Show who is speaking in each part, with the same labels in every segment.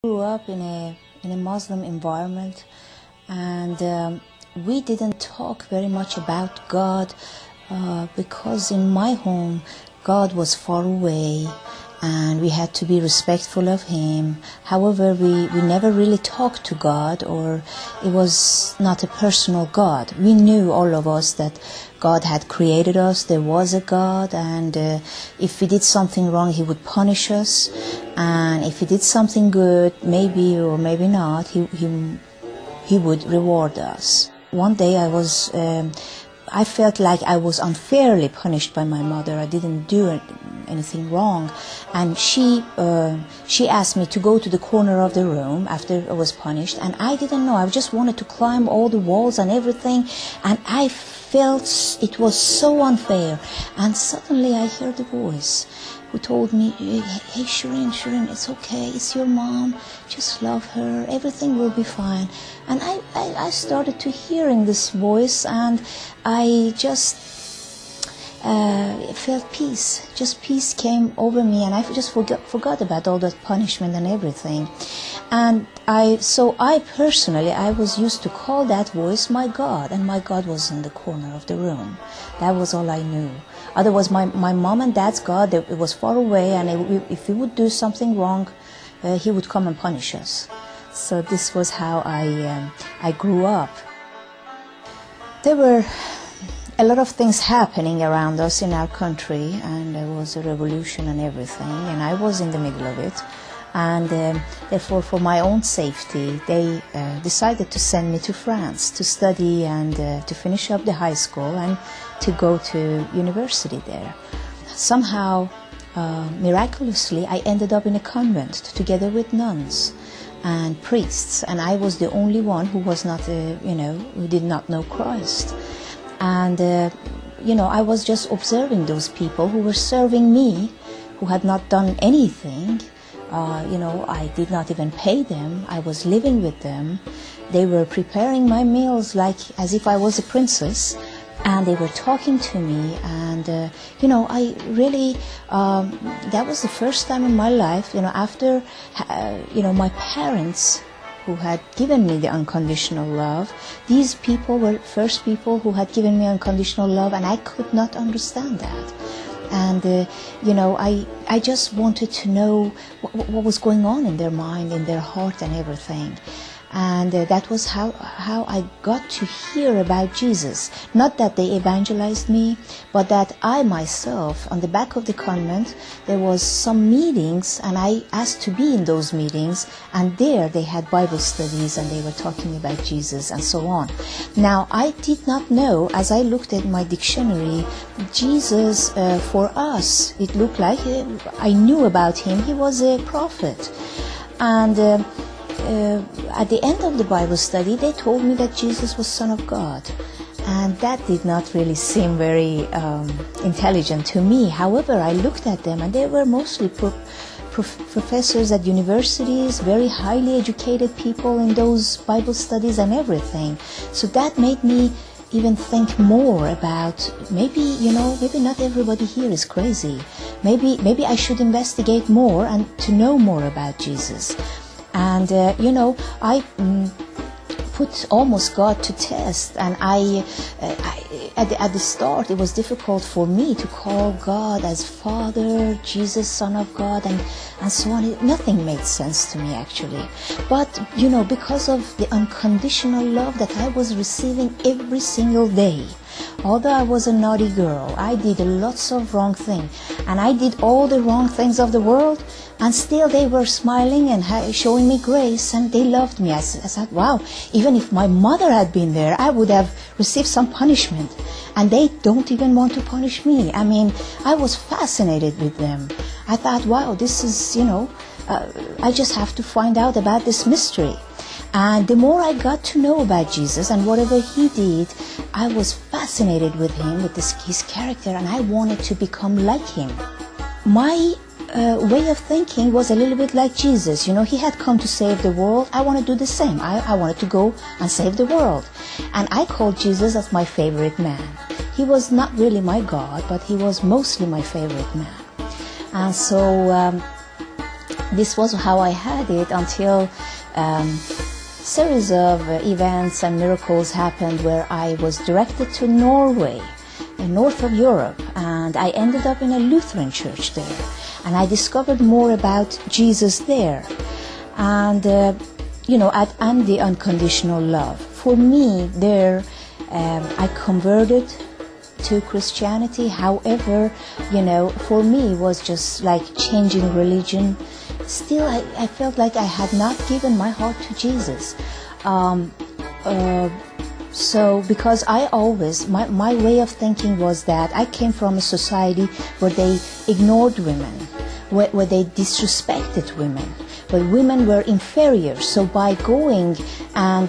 Speaker 1: Grew up in a Muslim environment, and we didn't talk very much about God because in my home God was far away and we had to be respectful of Him. However, we never really talked to God, or it was not a personal God. We knew, all of us, that God had created us, there was a God, and if we did something wrong, He would punish us, and if we did something good, maybe or maybe not, He would reward us. One day I felt like I was unfairly punished by my mother. I didn't do anything wrong, and she asked me to go to the corner of the room after I was punished, and I didn't know. I just wanted to climb all the walls and everything, and I felt it was so unfair. And suddenly I heard a voice who told me, "Hey, Shireen, it's okay. It's your mom. Just love her. Everything will be fine." And I started to hearing this voice, and I just felt peace. Just peace came over me, and I just forgot about all that punishment and everything. And I personally was used to call that voice my God, and my God was in the corner of the room. That was all I knew. Otherwise, my mom and dad's God, it was far away, and if we would do something wrong, He would come and punish us. So this was how I grew up. There were a lot of things happening around us in our country, and there was a revolution and everything, and I was in the middle of it. And therefore, for my own safety, they decided to send me to France to study and to finish up the high school and to go to university there. Somehow, miraculously, I ended up in a convent together with nuns and priests, and I was the only one who was not, who did not know Christ. And, I was just observing those people who were serving me, who had not done anything. I did not even pay them. I was living with them. They were preparing my meals as if I was a princess, and they were talking to me. And, I really, that was the first time in my life, after, my parents who had given me the unconditional love. These people were first people who had given me unconditional love, and I could not understand that. And, I just wanted to know what was going on in their mind, in their heart and everything. And that was how I got to hear about Jesus. Not that they evangelized me, but that I myself, on the back of the convent, there was some meetings, and I asked to be in those meetings, and there they had Bible studies, and they were talking about Jesus and so on. Now, I did not know, as I looked at my dictionary, Jesus, for us, it looked like, I knew about Him, He was a prophet. And at the end of the Bible study, they told me that Jesus was Son of God. And that did not really seem very intelligent to me. However, I looked at them, and they were mostly professors at universities, very highly educated people in those Bible studies and everything. So that made me even think more about maybe not everybody here is crazy. Maybe I should investigate more and to know more about Jesus. And, I put almost God to test. And at the start, it was difficult for me to call God as Father, Jesus, Son of God, and so on. Nothing made sense to me, actually. But, because of the unconditional love that I was receiving every single day, although I was a naughty girl, I did lots of wrong things, and I did all the wrong things of the world, and still they were smiling and showing me grace, and they loved me. I thought, wow, even if my mother had been there, I would have received some punishment, and they don't even want to punish me. I mean, I was fascinated with them. I thought, wow, this is, I just have to find out about this mystery. And the more I got to know about Jesus and whatever He did, I was fascinated with Him, with His character, and I wanted to become like Him. My way of thinking was a little bit like Jesus. He had come to save the world. I want to do the same. I wanted to go and save the world. And I called Jesus as my favorite man. He was not really my God, but He was mostly my favorite man. And so this was how I had it until series of events and miracles happened where I was directed to Norway, in north of Europe, and I ended up in a Lutheran church there, and I discovered more about Jesus there, and and the unconditional love. For me there, I converted to Christianity. However, for me it was just like changing religion. Still, I felt like I had not given my heart to Jesus. So because I always, my way of thinking was that I came from a society where they ignored women, where they disrespected women, where women were inferior. So by going and,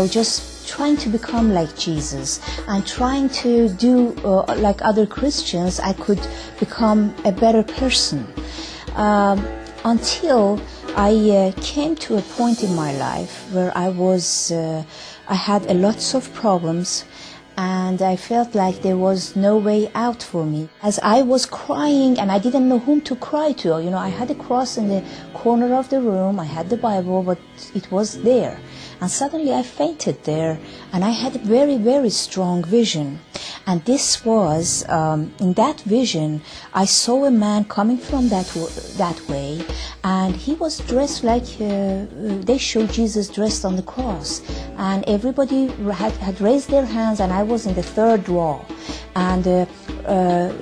Speaker 1: just trying to become like Jesus and trying to do like other Christians, I could become a better person. Until I came to a point in my life where I had lots of problems, and I felt like there was no way out for me. As I was crying, and I didn't know whom to cry to, I had a cross in the corner of the room, I had the Bible, but it was there. And suddenly I fainted there, and I had a very, very strong vision. And this was, in that vision, I saw a man coming from that way, and he was dressed like, they showed Jesus dressed on the cross. And everybody had raised their hands, and I was in the third row. And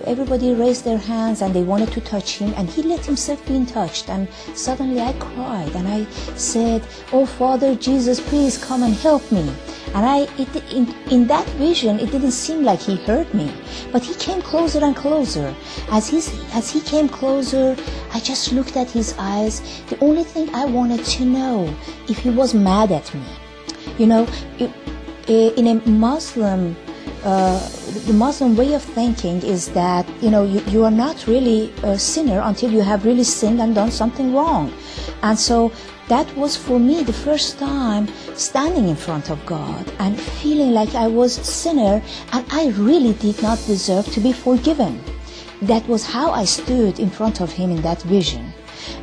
Speaker 1: everybody raised their hands, and they wanted to touch him, and he let himself be touched. And suddenly I cried, and I said, "Oh, Father Jesus, please come and help me." And in that vision, it didn't seem like he heard me, but he came closer and closer. As he came closer, I just looked at his eyes. The only thing I wanted to know if he was mad at me. In a Muslim, the Muslim way of thinking is that you are not really a sinner until you have really sinned and done something wrong. And so that was for me the first time standing in front of God and feeling like I was a sinner and I really did not deserve to be forgiven. That was how I stood in front of him in that vision.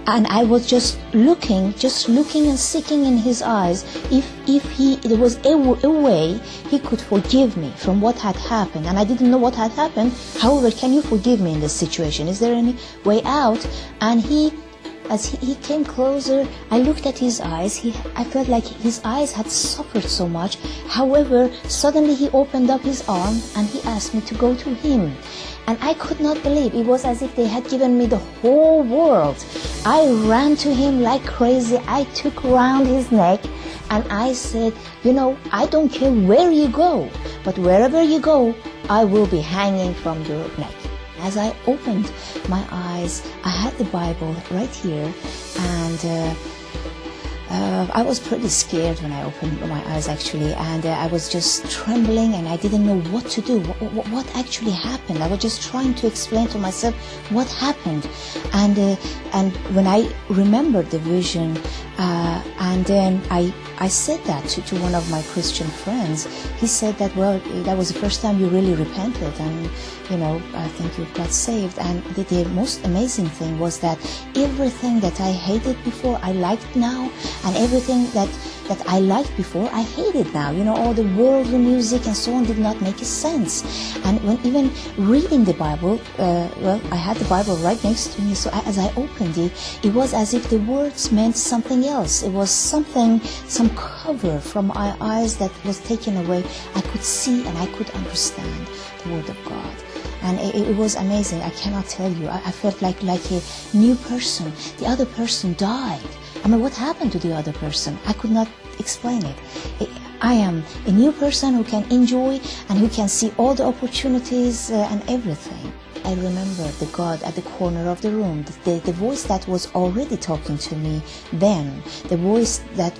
Speaker 1: And I was just looking and seeking in his eyes if there was a way he could forgive me from what had happened. And I didn't know what had happened. However, can you forgive me in this situation? Is there any way out? And as he came closer, I looked at his eyes. I felt like his eyes had suffered so much. However, suddenly he opened up his arm and he asked me to go to him. And I could not believe. It was as if they had given me the whole world. I ran to him like crazy. I took around his neck and I said, I don't care where you go, but wherever you go, I will be hanging from your neck. As I opened my eyes, I had the Bible right here, and I was pretty scared when I opened my eyes actually, and I was just trembling and I didn't know what to do, what actually happened. I was just trying to explain to myself what happened, and when I remembered the vision, and then I said that to one of my Christian friends. He said that, well, that was the first time you really repented, and I think you got saved. And the most amazing thing was that everything that I hated before I liked now, and everything that I liked before I hated now. All the worldly music and so on did not make sense. And when even reading the Bible, I had the Bible right next to me, so as I opened it, it was as if the words meant something else. It was some cover from my eyes that was taken away. I could see and I could understand the Word of God. And it was amazing. I cannot tell you. I felt like a new person. The other person died. What happened to the other person? I could not explain it. I am a new person who can enjoy and who can see all the opportunities and everything. I remember the God at the corner of the room, the voice that was already talking to me then, the voice that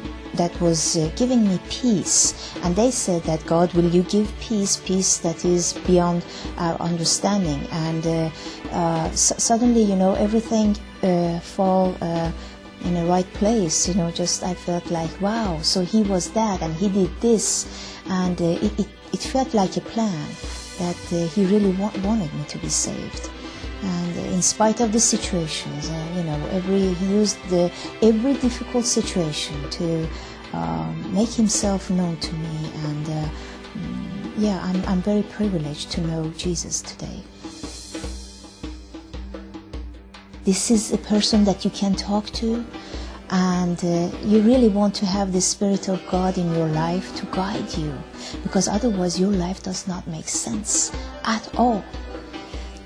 Speaker 1: was giving me peace. And they said that, God, will you give peace that is beyond our understanding? And suddenly, everything fall in the right place. Just I felt like, wow, so he was that and he did this, and it felt like a plan that he really wanted me to be saved. And in spite of the situations, he used every difficult situation to make himself known to me, and yeah, I'm very privileged to know Jesus today. This is a person that you can talk to, and you really want to have the Spirit of God in your life to guide you, because otherwise your life does not make sense at all.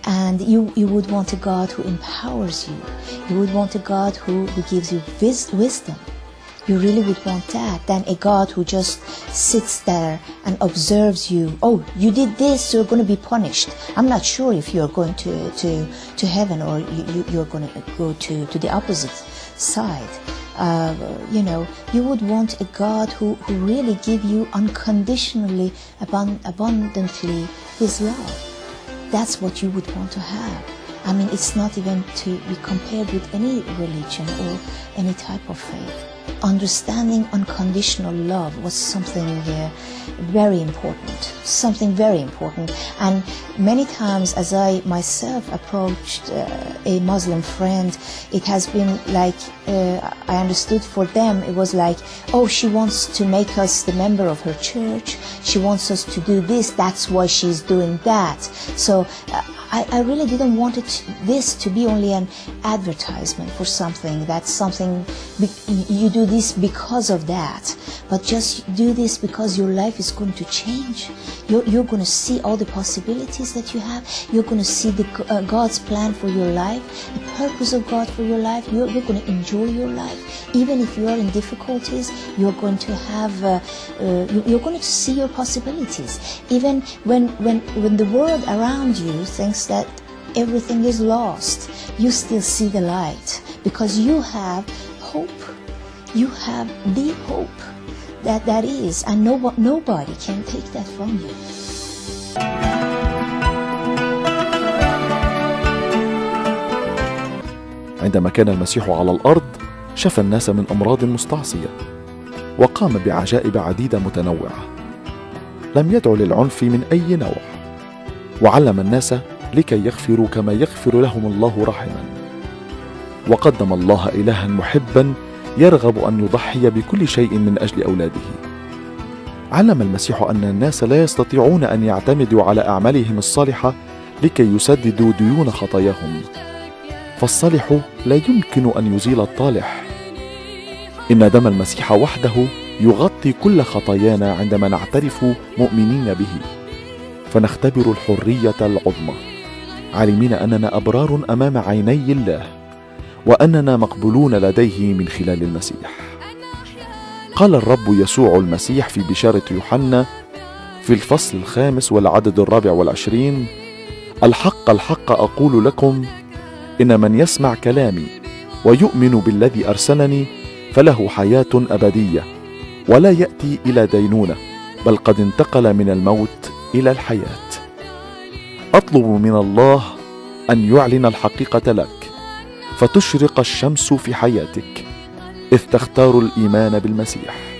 Speaker 1: And you would want a God who empowers you. You would want a God who gives you wisdom. You really would want that, than a God who just sits there and observes you. Oh, you did this, so you're going to be punished. I'm not sure if you're going to heaven, or you're going to go to the opposite side. You know, you would want a God who really give you unconditionally, abundantly His love. That's what you would want to have. I mean, it's not even to be compared with any religion or any type of faith. Understanding unconditional love was something very important, and many times as I myself approached a Muslim friend, it has been like, I understood for them, it was like, oh, she wants to make us the member of her church, she wants us to do this, that's why she's doing that. So I really didn't want this to be only an advertisement for something. That's something, you do this because of that, but just do this because your life is going to change. You're going to see all the possibilities that you have. You're going to see God's plan for your life, the purpose of God for your life. You're going to enjoy your life. Even if you are in difficulties, you're going to have, you're going to see your possibilities. Even when the world around you thinks that everything is lost, you still see the light, because you have hope. You have the hope that is, and nobody can take that from you.
Speaker 2: عندما كان المسيح على الأرض شفى الناس من أمراض مستعصية، وقام بعجائب عديدة متنوعة. لم يدع للعنف من أي نوع، وعلم الناس لكي يغفروا كما يغفر لهم الله رحما. وقدم الله إلها محبا يرغب أن يضحي بكل شيء من أجل أولاده. علم المسيح أن الناس لا يستطيعون أن يعتمدوا على أعمالهم الصالحة لكي يسددوا ديون خطاياهم، فالصالح لا يمكن أن يزيل الطالح. إن دم المسيح وحده يغطي كل خطايانا عندما نعترف مؤمنين به، فنختبر الحرية العظمى، عالمين أننا أبرار أمام عيني الله، وأننا مقبولون لديه من خلال المسيح. قال الرب يسوع المسيح في بشارة يوحنا في الفصل 5 والعدد 24: الحق الحق أقول لكم، إن من يسمع كلامي ويؤمن بالذي أرسلني فله حياة أبدية، ولا يأتي إلى دينونة، بل قد انتقل من الموت إلى الحياة. أطلب من الله أن يعلن الحقيقة لك، فتشرق الشمس في حياتك، إذ تختار الإيمان بالمسيح.